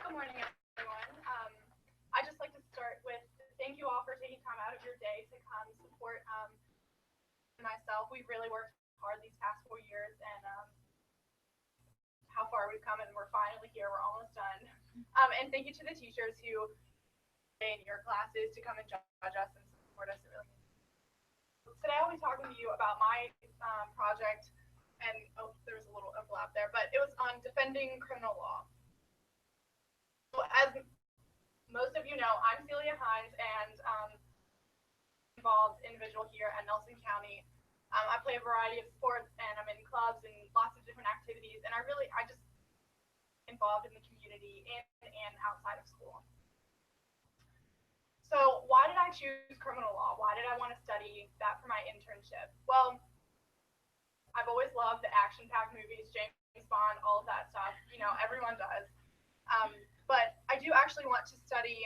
Good morning, everyone. I'd just like to start with thank you all for taking time out of your day to come support myself. We've really worked hard these past 4 years, and how far we've come, and we're finally here. We're almost done. And thank you to the teachers who in your classes to come and judge us and support us. It really Today I'll be talking to you about my project, and there's a little overlap there, but it was on defending criminal law. So as most of you know, I'm Celia Hines, and involved individual here at Nelson County. I play a variety of sports, and I'm in clubs and lots of different activities, and I just involved in the community and outside of school. So why did I choose criminal law? Why did I want to study that for my internship? Well, I've always loved the action-packed movies, James Bond, all of that stuff. You know, everyone does. But I do actually want to study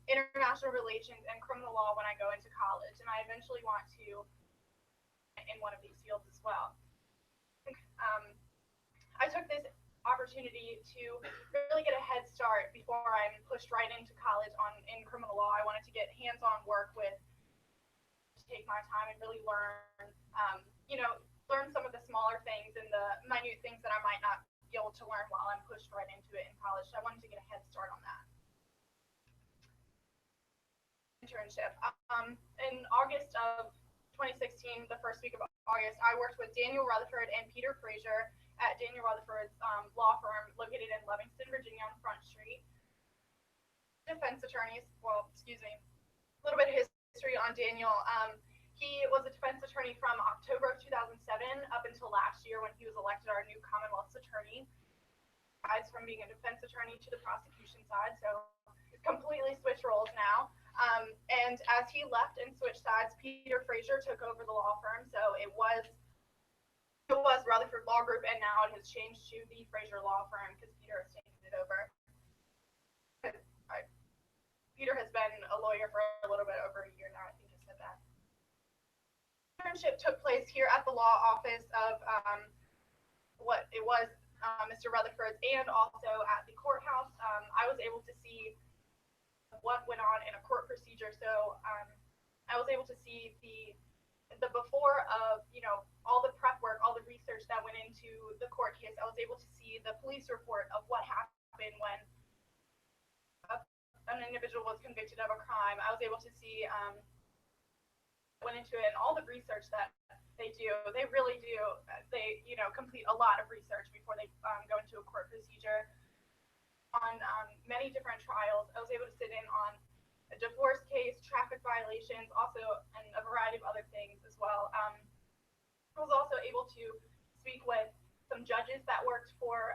international relations and criminal law when I go into college, and I eventually want to in one of these fields as well. I took this opportunity to really get a head start before I'm pushed right into college in criminal law. I wanted to get hands-on work with, to take my time and really learn, learn some of the smaller things and the minute things that I might not be able to learn while I'm pushed right into it in college. So I wanted to get a head start on that. Internship. In August of 2016, the first week of August, I worked with Daniel Rutherford and Peter Frazier at Daniel Rutherford's law firm located in Livingston, Virginia on Front Street. Defense attorneys, a little bit of history on Daniel. He was a defense attorney from October of 2007 up until last year when he was elected our new Commonwealth's attorney. From being a defense attorney to the prosecution side, so he's completely switched roles now. And as he left and switched sides, Peter Frazier took over the law firm. So it was Rutherford Law Group, and now it has changed to the Frazier Law Firm because Peter has taken it over. Peter has been a lawyer for a little bit over a year now. I think I said that. Internship took place here at the law office of Mr. Rutherford's, and also at the courthouse. I was able to see what went on in a court procedure. So I was able to see the before of, all the prep work, all the research that went into the court case. I was able to see the police report of what happened when an individual was convicted of a crime. I was able to see went into it, and all the research that they do. They really do. They, complete a lot of research before they go into a court procedure. On many different trials, I was able to sit in on a divorce case, traffic violations, also, and a variety of other things as well. I was also able to speak with some judges that worked for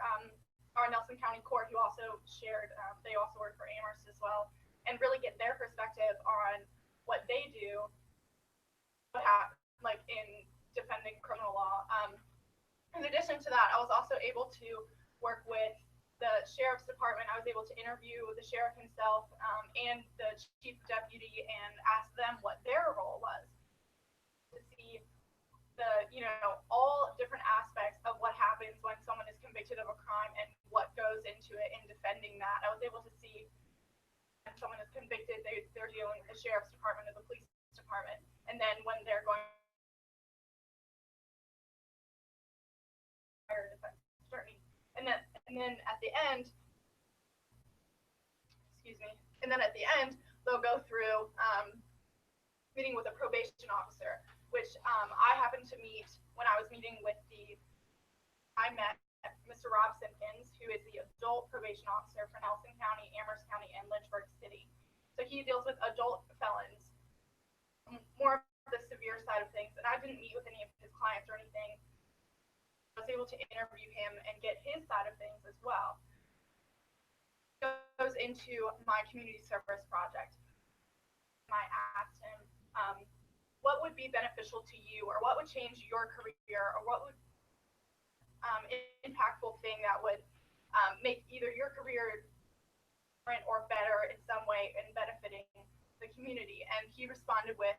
our Nelson County Court, who also shared, they also work for Amherst as well, and really get their perspective on what they do, like in defending criminal law. In addition to that, I was also able to work with the sheriff's department. I was able to interview the sheriff himself and the chief deputy and ask them what their role was, to see all different aspects of what happens when someone is convicted of a crime and what goes into it in defending that. I was able to see when someone is convicted, they're dealing with the sheriff's department or the police department, and then when they're going defense attorney, and then at the end, they'll go through meeting with a probation officer, which I happened to meet when I was meeting with I met Mr. Rob Simpkins, who is the adult probation officer for Nelson County, Amherst County, and Lynchburg City. So he deals with adult felons, more of the severe side of things, and I didn't meet with any of his clients or anything. I was able to interview him and get his side of things as well. It goes into my community service project. I asked him, what would be beneficial to you, or what would change your career, or what would impactful thing that would make either your career different or better in some way and benefiting the community. And he responded with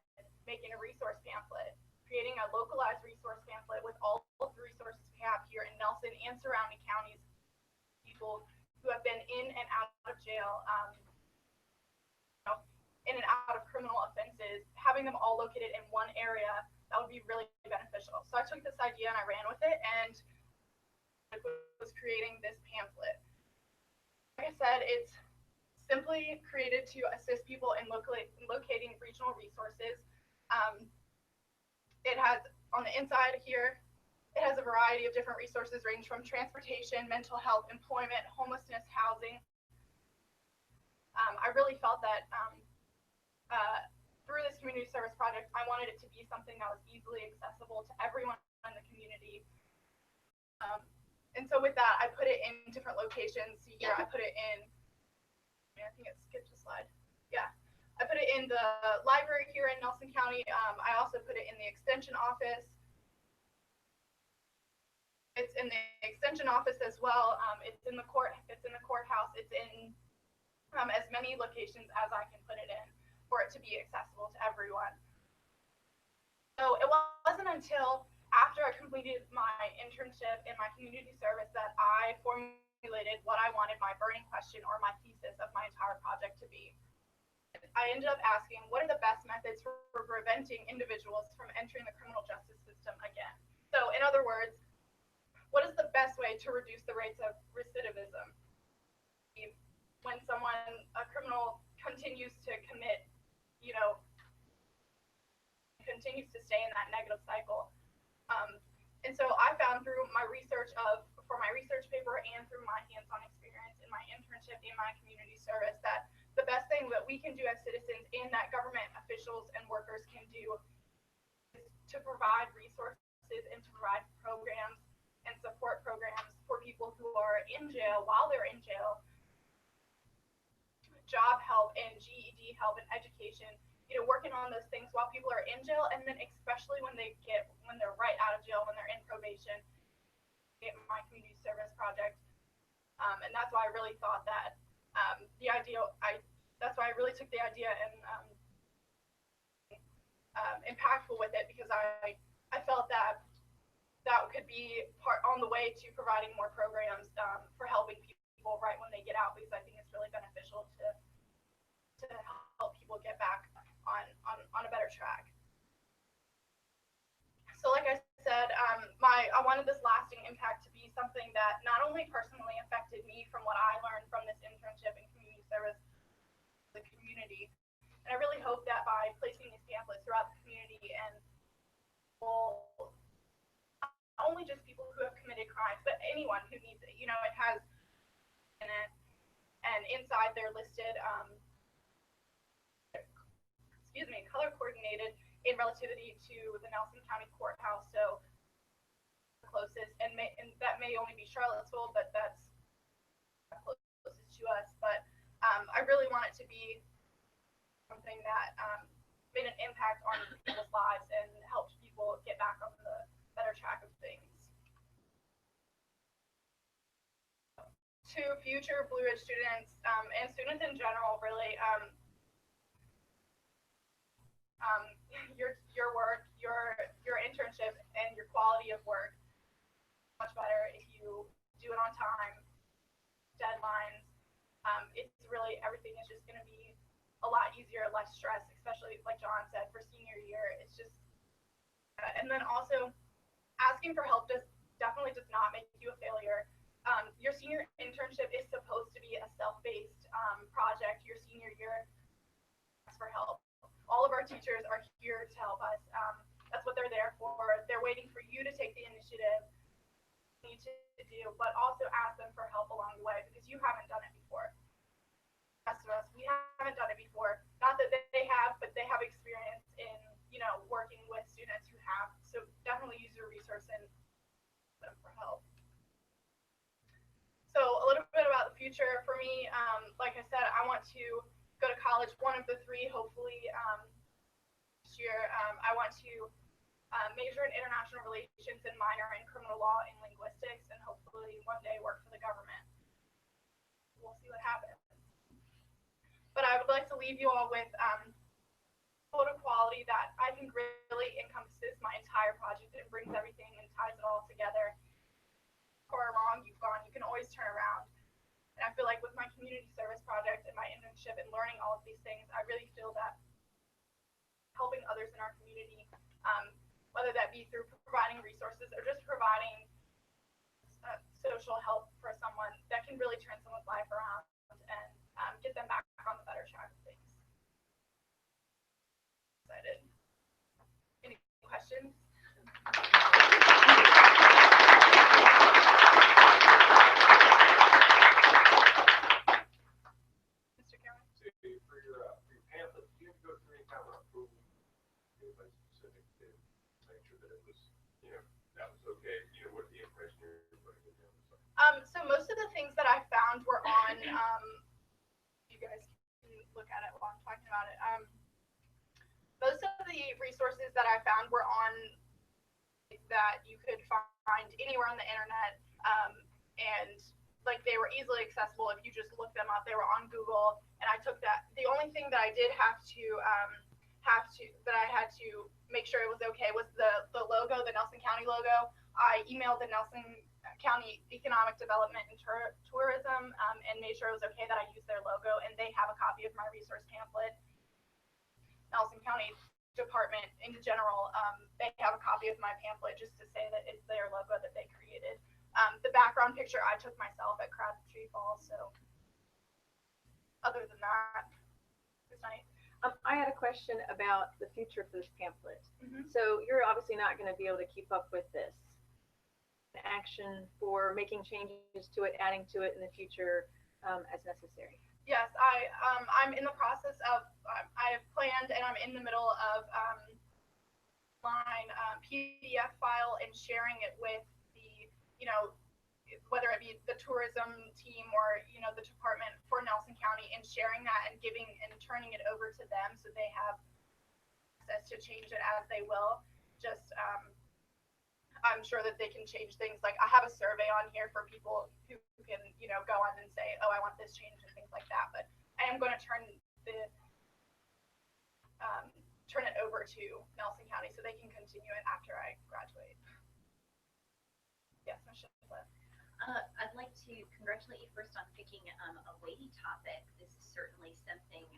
making a resource pamphlet, creating a localized resource pamphlet with all of the resources we have here in Nelson and surrounding counties, people who have been in and out of jail, in and out of criminal offenses, having them all located in one area, that would be really beneficial. So I took this idea and I ran with it, and was creating this pamphlet. Like I said, it's simply created to assist people in locating regional resources. It has, on the inside here, it has a variety of different resources range from transportation, mental health, employment, homelessness, housing. I really felt that through this community service project, I wanted it to be something that was easily accessible to everyone in the community. And so with that, I put it in different locations. See here, I put it in, I think it skipped a slide. Yeah, I put it in the library here in Nelson County. I also put it in the extension office. It's in the extension office as well. It's in the courthouse. It's in as many locations as I can put it in for it to be accessible to everyone. So it wasn't until after I completed my internship in my community service that I formulated what I wanted my burning question or my thesis of my entire project to be. I ended up asking, what are the best methods for preventing individuals from entering the criminal justice system again? So in other words, what is the best way to reduce the rates of recidivism? When a criminal continues to commit, continues to stay in that negative cycle. And so I found through my research for my research paper and through my hands-on experience in my internship in my community service that the best thing that we can do as citizens and that government officials and workers can do is to provide resources and to provide programs and support programs for people who are in jail while they're in jail, job help and GED help and education, working on those things while people are in jail, and then especially when they're right out of jail, when they're in probation, get my community service project. And that's why I really thought that that's why I really took the idea and impactful with it, because I felt that could be part on the way to providing more programs for helping people right when they get out, because I think it's really beneficial to help people get back on a better track. So like I said, I wanted this lasting impact to be something that not only personally affected me from what I learned from this internship in community service, the community, and I really hope that by placing these pamphlets throughout the community and not only just people who have committed crimes, but anyone who needs it, it has in it, and inside they're listed, color coordinated in relativity to the Nelson County Courthouse, so the closest, and that may only be Charlottesville, but that's closest to us. But I really want it to be something that made an impact on people's lives and helped people get back on the better track of things. To future Blue Ridge students and students in general, really, your work, your internship, and your quality of work much better if you do it on time, deadlines. It's really, everything is just going to be a lot easier, less stress, especially like John said, for senior year. It's just, and then also asking for help definitely does not make you a failure. Your senior internship is supposed to be a self-based project. Your senior year, ask for help. All of our teachers are here to help us. That's what they're there for. They're waiting for you to take the initiative you need to do, but also ask them for help along the way, because you haven't done it before. The rest of us, we haven't done it before. Not that they have, but they have experience in, working with students who have. So definitely use your resource and them for help. So a little bit about the future for me. Like I said, I want to go to college, one of the three, hopefully this year. I want to major in international relations and minor in criminal law and linguistics, and hopefully one day work for the government. We'll see what happens. But I would like to leave you all with photo quality that I think really encompasses my entire project and brings everything and ties it all together. Or wrong, you've gone, you can always turn around. And I I feel like with my community service project and my internship and learning all of these things, I really feel that helping others in our community, whether that be through providing resources or just providing social help for someone, that can really turn someone's life around and get them back on the better track of things. Excited. Any questions? Mr. Cameron? So for your pamphlet, do you have to go through any kind of approval, anybody specific to make sure that it was, that was okay, what the impression you're putting in there was like? So most of the things that I found were on, you guys can look at it while I'm talking about it. Most of the resources that I found were on that you could find anywhere on the internet, and like they were easily accessible if you just looked them up. They were on Google, and I took that. The only thing that I did have to that I had to make sure it was okay was the logo, the Nelson County logo. I emailed the Nelson County Economic Development and Tourism and made sure it was okay that I used their logo, and they have a copy of my resource pamphlet. Nelson County Department in general, they have a copy of my pamphlet just to say that it's their logo that they created. The background picture I took myself at Crabtree Falls, so other than that, it's nice. I had a question about the future for this pamphlet. Mm-hmm. So you're obviously not going to be able to keep up with this. Action for making changes to it, adding to it in the future as necessary. Yes, I'm in the process of, I have planned and I'm in the middle of line PDF file and sharing it with the, whether it be the tourism team or, the department for Nelson County, and sharing that and giving and turning it over to them so they have access to change it as they will. Just, I'm sure that they can change things. Like I have a survey on here for people who can, go on and say, oh, I want this change and things like that. But I am going to turn it over to Nelson County so they can continue it after I graduate. Yes, Michelle. I'd like to congratulate you first on picking a weighty topic. This is certainly something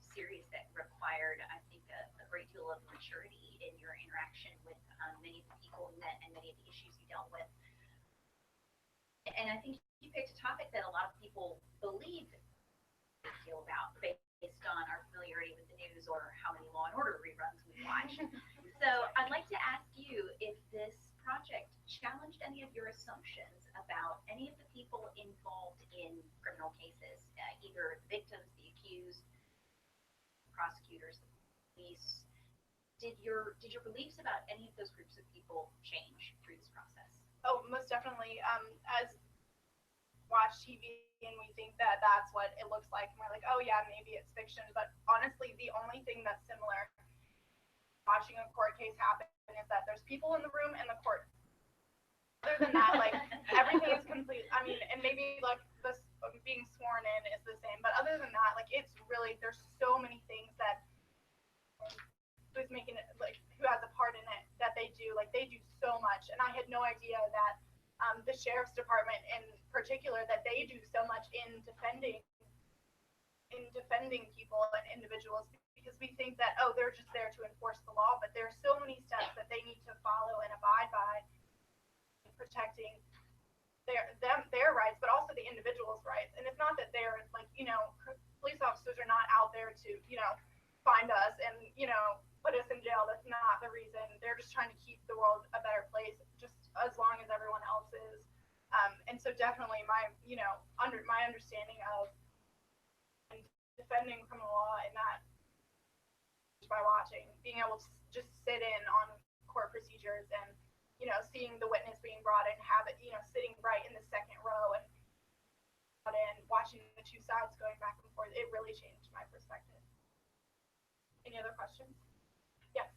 serious that required, I think, a great deal of maturity in your interaction with many of the people and many of the issues you dealt with. And I think you picked a topic that a lot of people believe they feel about based on our familiarity with the news or how many Law and Order reruns we watch. So I'd like to ask you if this project challenged any of your assumptions about any of the people involved in criminal cases, either the victims, the accused, prosecutors, the police. Did your beliefs about any of those groups of people change through this process? Oh, most definitely. As watch TV and we think that that's what it looks like, and we're like, oh yeah, maybe it's fiction. But honestly, the only thing that's similar watching a court case happen is that there's people in the room and the court. Other than that, like everything is complete. I mean, and maybe like this being sworn in is the same, but other than that, like it's really, there's so many things that who's making it, like who has a part in it that they do. Like they do so much, and I had no idea that the sheriff's department in particular, that they do so much in defending people and individuals, because we think that, oh, they're just there to enforce the law, but there are so many steps that they need to follow and abide by in protecting their rights, but also the individual's rights. And it's not that they're like, police officers are not out there to, find us and, put us in jail. That's not the reason. They're just trying to keep the world a better place, just as long as everyone else is. And so definitely my understanding of defending criminal law in that, by watching, being able to just sit in on court procedures and, seeing the witness being brought in, have it, sitting right in the second row and watching the two sides going back and forth, it really changed my perspective. Any other questions? Yes.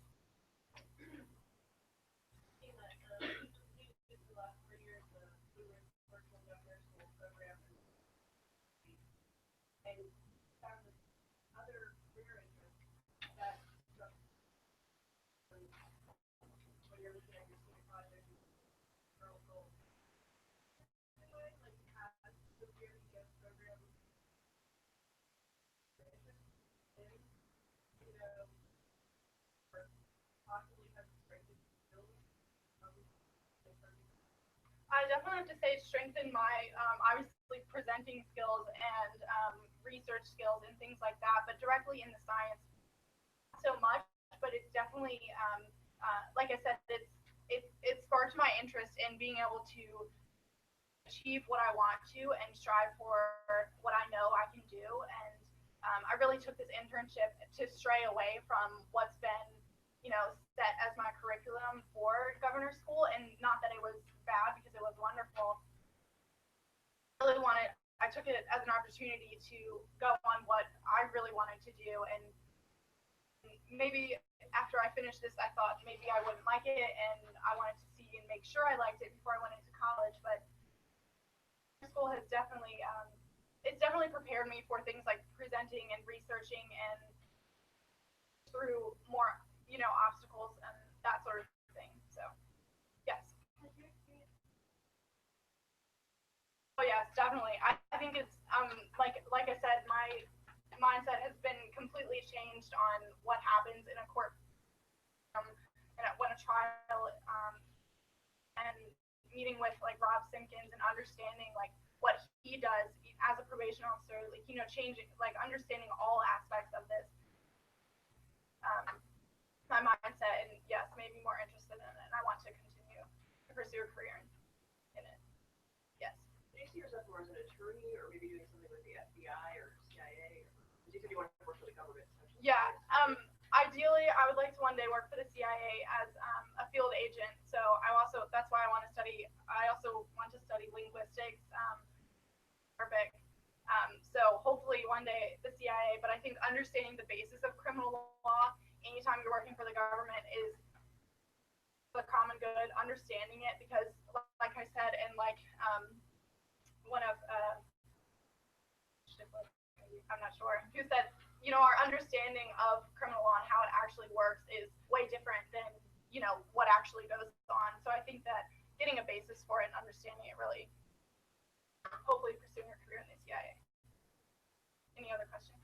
I definitely have to say strengthen my obviously presenting skills and research skills and things like that, but directly in the science so much. But it's definitely like I said, it sparked my interest in being able to achieve what I want to and strive for what I know I can do. And I really took this internship to stray away from what's been, set as my curriculum for governor's school. And not that it was bad, because it was wonderful. I took it as an opportunity to go on what I really wanted to do. And maybe after I finished this, I thought maybe I wouldn't like it, and I wanted to see and make sure I liked it before I went into college. But school has definitely it's definitely prepared me for things like presenting and researching and through more obstacles and that sort of thing. So yes. Oh yes, definitely. I think it's like I said, my mindset has been completely changed on what happens in a court and when a trial and meeting with like Rob Simpkins and understanding like what he does as a probation officer, like changing, like understanding all aspects of this. My mindset, and yes, made me more interested in it, and I want to continue to pursue a career in it. Yes. Do you see yourself more as an attorney, or maybe doing something with the FBI or CIA? Or you said you want to work for the government. Yeah. Ideally, I would like to one day work for the CIA as a field agent. So that's why I want to study. I also want to study linguistics, Arabic. So hopefully one day the CIA. But I think understanding the basis of criminal law anytime you're working for the government is the common good. Understanding it, because like I said, and like one of I'm not sure who said, our understanding of criminal law and how it actually works is way different than what actually goes on. So I think that getting a basis for it and understanding it really, hopefully pursuing a career in the CIA. Any other questions?